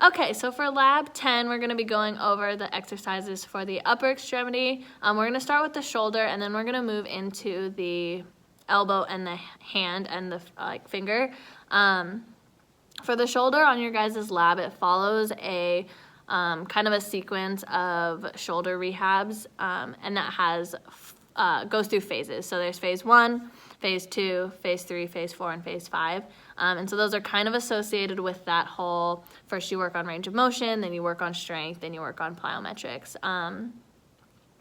Okay, so for lab 10, we're going to be going over the exercises for the upper extremity. We're going to start with the shoulder, and then we're going to move into the elbow and the hand and the finger. For the shoulder on your guys' lab, it follows a kind of a sequence of shoulder rehabs, and that goes through phases. So there's phase 1, phase 2, phase 3, phase 4, and phase 5. And so those are kind of associated with that whole, first you work on range of motion, then you work on strength, then you work on plyometrics.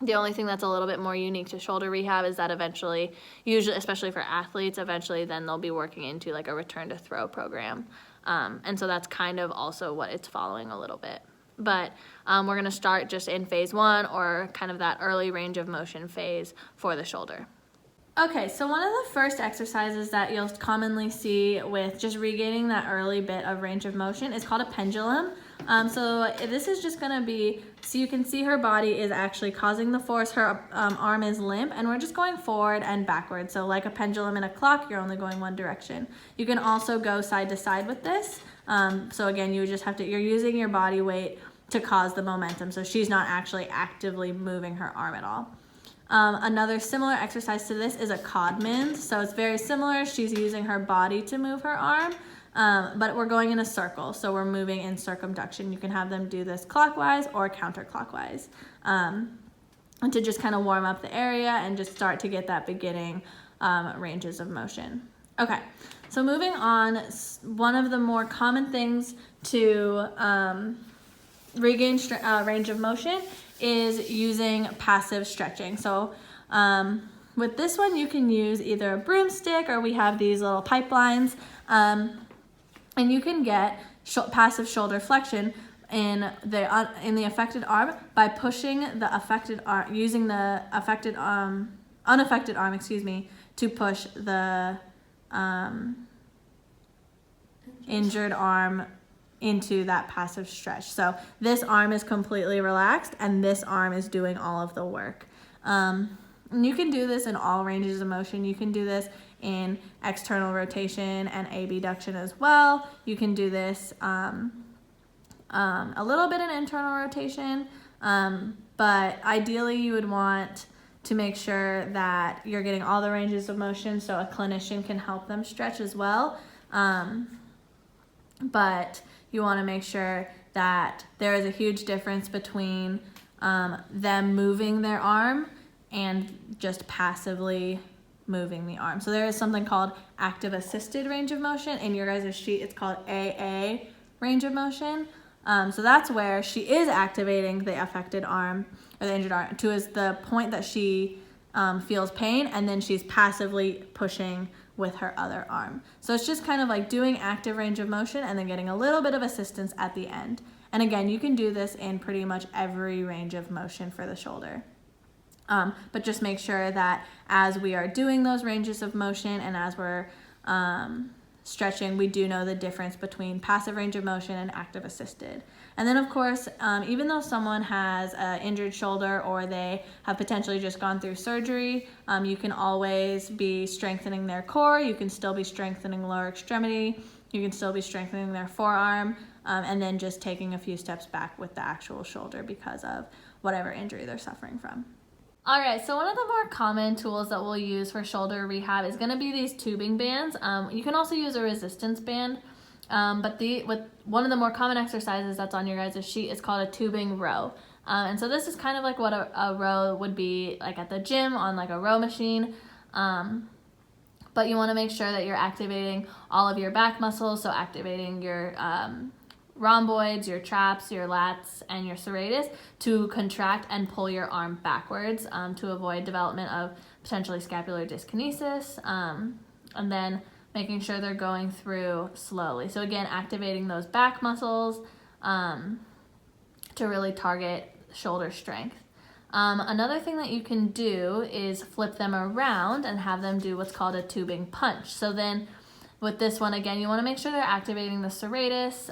The only thing that's a little bit more unique to shoulder rehab is that eventually, usually, especially for athletes, eventually then they'll be working into like a return to throw program. And so that's kind of also what it's following a little bit. But we're going to start just in phase 1, or kind of that early range of motion phase for the shoulder. Okay, so one of the first exercises that you'll commonly see with just regaining that early bit of range of motion is called a pendulum. So this is just going to be, so you can see her body is actually causing the force, her arm is limp, and we're just going forward and backward. So like a pendulum in a clock, you're only going one direction. You can also go side to side with this. So again, you just have to, you're using your body weight to cause the momentum. So she's not actually actively moving her arm at all. Another similar exercise to this is a Codman. So it's very similar. She's using her body to move her arm, but we're going in a circle. So we're moving in circumduction. You can have them do this clockwise or counterclockwise, and to just kind of warm up the area and just start to get that beginning ranges of motion. Okay, so moving on, one of the more common things to regain range of motion is using passive stretching. So with this one, you can use either a broomstick, or we have these little pipelines, and you can get passive shoulder flexion in the affected arm by pushing the affected arm, using the unaffected arm, to push the injured arm into that passive stretch. So this arm is completely relaxed and this arm is doing all of the work. And you can do this in all ranges of motion. You can do this in external rotation and abduction as well. You can do this a little bit in internal rotation, but ideally you would want to make sure that you're getting all the ranges of motion so a clinician can help them stretch as well. But you want to make sure that there is a huge difference between them moving their arm and just passively moving the arm. So there is something called active assisted range of motion. In your guys' sheet, it's called AA range of motion. So that's where she is activating the affected arm, or the injured arm, to is the point that she feels pain, and then she's passively pushing with her other arm. So it's just kind of like doing active range of motion and then getting a little bit of assistance at the end. And again, you can do this in pretty much every range of motion for the shoulder. But just make sure that as we are doing those ranges of motion and as we're stretching, we do know the difference between passive range of motion and active assisted. And then of course, even though someone has an injured shoulder or they have potentially just gone through surgery, you can always be strengthening their core. You can still be strengthening lower extremity. You can still be strengthening their forearm, and then just taking a few steps back with the actual shoulder because of whatever injury they're suffering from. All right, so one of the more common tools that we'll use for shoulder rehab is going to be these tubing bands. You can also use a resistance band, but with one of the more common exercises that's on your guys' sheet is called a tubing row. And so this is kind of like what a row would be like at the gym on like a row machine. But you want to make sure that you're activating all of your back muscles, so activating your rhomboids, your traps, your lats, and your serratus to contract and pull your arm backwards to avoid development of potentially scapular dyskinesis, and then making sure they're going through slowly. So again, activating those back muscles to really target shoulder strength. Another thing that you can do is flip them around and have them do what's called a tubing punch. So then with this one, again, you want to make sure they're activating the serratus,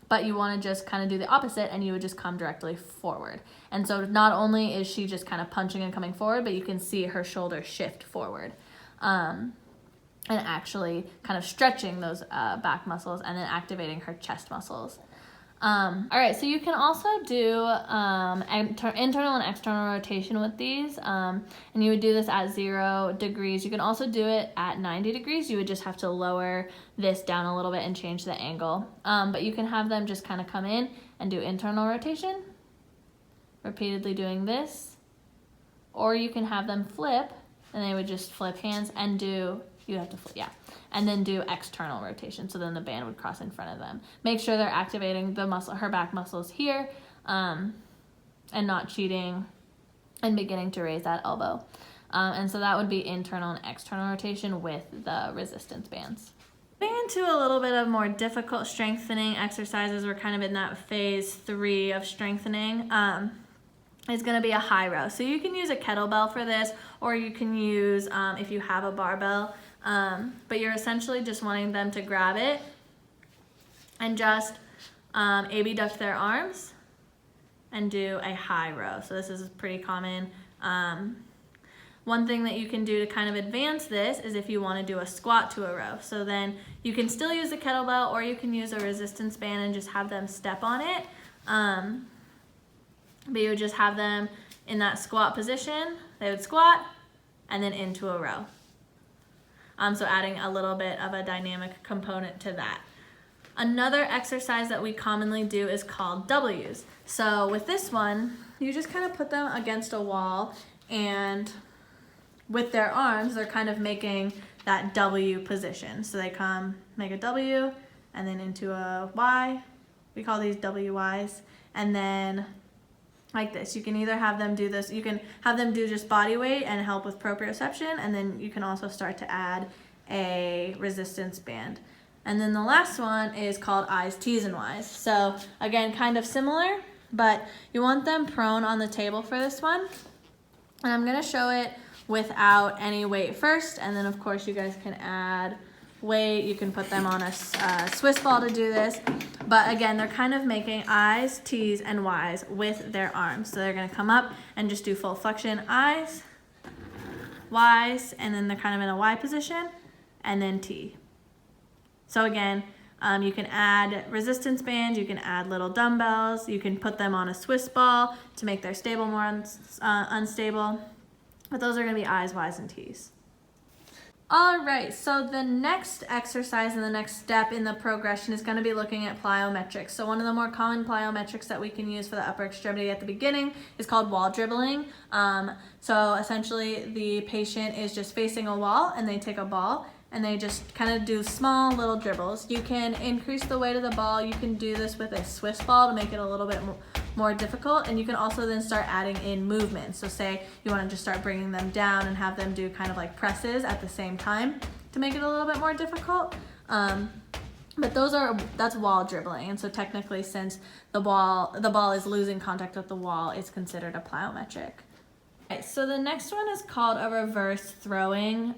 but you want to just kind of do the opposite, and you would just come directly forward. And so not only is she just kind of punching and coming forward, but you can see her shoulder shift forward, and actually kind of stretching those back muscles and then activating her chest muscles. All right, so you can also do internal and external rotation with these, and you would do this at 0 degrees. You can also do it at 90 degrees. You would just have to lower this down a little bit and change the angle. But you can have them just kind of come in and do internal rotation, repeatedly doing this, or you can have them flip, and they would just flip hands and do, you have to flip, yeah, and then do external rotation, so then the band would cross in front of them. Make sure they're activating the muscle, her back muscles here, and not cheating and beginning to raise that elbow. And so that would be internal and external rotation with the resistance bands. Moving into a little bit of more difficult strengthening exercises, we're kind of in that phase 3 of strengthening. Is going to be a high row. So you can use a kettlebell for this, or you can use, if you have a barbell, but you're essentially just wanting them to grab it and just abduct their arms and do a high row. So this is pretty common. One thing that you can do to kind of advance this is if you want to do a squat to a row. So then you can still use a kettlebell, or you can use a resistance band and just have them step on it. But you would just have them in that squat position. They would squat and then into a row. So adding a little bit of a dynamic component to that. Another exercise that we commonly do is called W's. So with this one, you just kind of put them against a wall, and with their arms, they're kind of making that W position. So they come, make a W, and then into a Y. We call these WYs. And then like this, you can either have them do this, you can have them do just body weight and help with proprioception, and then you can also start to add a resistance band. And then the last one is called I's, T's, and Y's. So again, kind of similar, but you want them prone on the table for this one. And I'm gonna show it without any weight first, and then of course you guys can add weight. You can put them on a Swiss ball to do this. But again, they're kind of making I's, T's, and Y's with their arms. So they're gonna come up and just do full flexion, I's, Y's, and then they're kind of in a Y position, and then T. So again, you can add resistance bands, you can add little dumbbells, you can put them on a Swiss ball to make their stable more unstable. But those are gonna be I's, Y's, and T's. All right, so the next exercise and the next step in the progression is going to be looking at plyometrics. So one of the more common plyometrics that we can use for the upper extremity at the beginning is called wall dribbling. So essentially the patient is just facing a wall, and they take a ball and they just kind of do small little dribbles. You can increase the weight of the ball. You can do this with a Swiss ball to make it a little bit more difficult, and you can also then start adding in movements. So say you want to just start bringing them down and have them do kind of like presses at the same time to make it a little bit more difficult. But that's wall dribbling, and so technically, since the ball is losing contact with the wall, it's considered a plyometric. Okay, so the next one is called a reverse throwing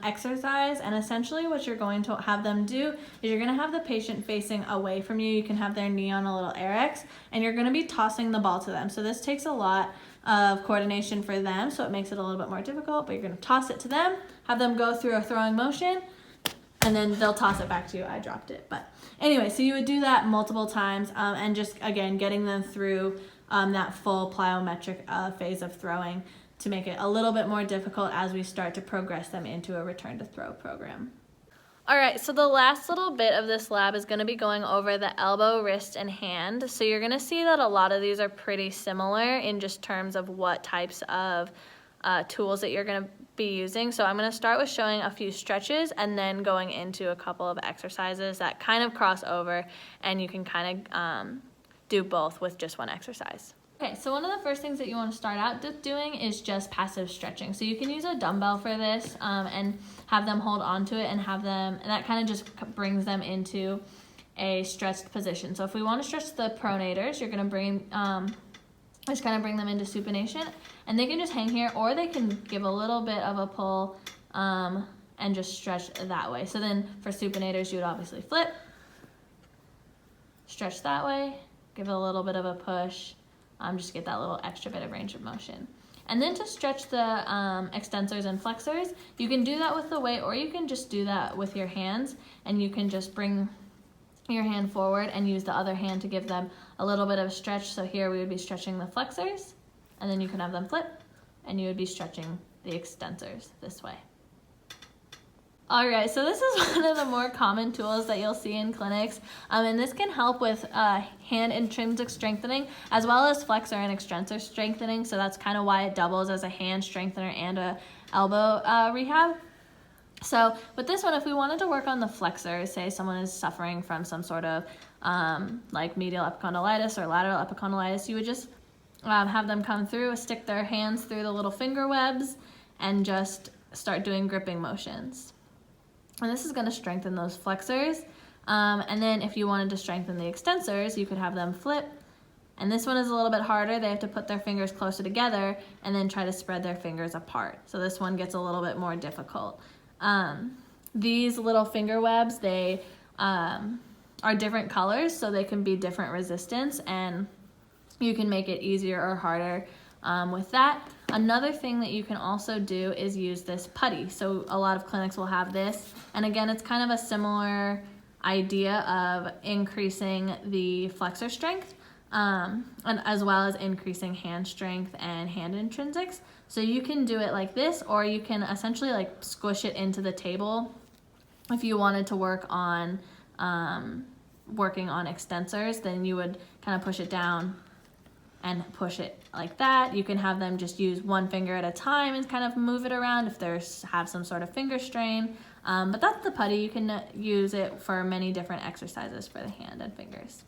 exercise, and essentially what you're going to have them do is you're going to have the patient facing away from you. You can have their knee on a little X, and you're going to be tossing the ball to them. So this takes a lot of coordination for them, so it makes it a little bit more difficult, but you're going to toss it to them, have them go through a throwing motion, and then they'll toss it back to you. I dropped it. But anyway, so you would do that multiple times, and just, again, getting them through that full plyometric phase of throwing to make it a little bit more difficult as we start to progress them into a return to throw program. All right, so the last little bit of this lab is going to be going over the elbow, wrist, and hand. So you're going to see that a lot of these are pretty similar in just terms of what types of tools that you're going to be using. So I'm going to start with showing a few stretches and then going into a couple of exercises that kind of cross over, and you can kind of do both with just one exercise. Okay, so one of the first things that you want to start out doing is just passive stretching. So you can use a dumbbell for this and have them hold on to it and that kind of just brings them into a stretched position. So if we want to stretch the pronators, you're going to just kind of bring them into supination, and they can just hang here, or they can give a little bit of a pull and just stretch that way. So then for supinators, you would obviously flip, stretch that way, give it a little bit of a push, just get that little extra bit of range of motion. And then to stretch the extensors and flexors, you can do that with the weight, or you can just do that with your hands, and you can just bring your hand forward and use the other hand to give them a little bit of a stretch. So here we would be stretching the flexors, and then you can have them flip, and you would be stretching the extensors this way. All right, so this is one of the more common tools that you'll see in clinics, and this can help with hand intrinsic strengthening as well as flexor and extensor strengthening. So that's kind of why it doubles as a hand strengthener and a elbow rehab. So with this one, if we wanted to work on the flexors, say someone is suffering from some sort of like medial epicondylitis or lateral epicondylitis, you would just have them come through, stick their hands through the little finger webs, and just start doing gripping motions. And this is going to strengthen those flexors. And then if you wanted to strengthen the extensors, you could have them flip. And this one is a little bit harder. They have to put their fingers closer together and then try to spread their fingers apart. So this one gets a little bit more difficult. These little finger webs, they are different colors, so they can be different resistance, and you can make it easier or harder with that. Another thing that you can also do is use this putty. So a lot of clinics will have this, and again, it's kind of a similar idea of increasing the flexor strength and as well as increasing hand strength and hand intrinsics. So you can do it like this, or you can essentially like squish it into the table if you wanted to work on working on extensors. Then you would kind of push it down and push it like that. You can have them just use one finger at a time and kind of move it around if they have some sort of finger strain. But that's the putty. You can use it for many different exercises for the hand and fingers.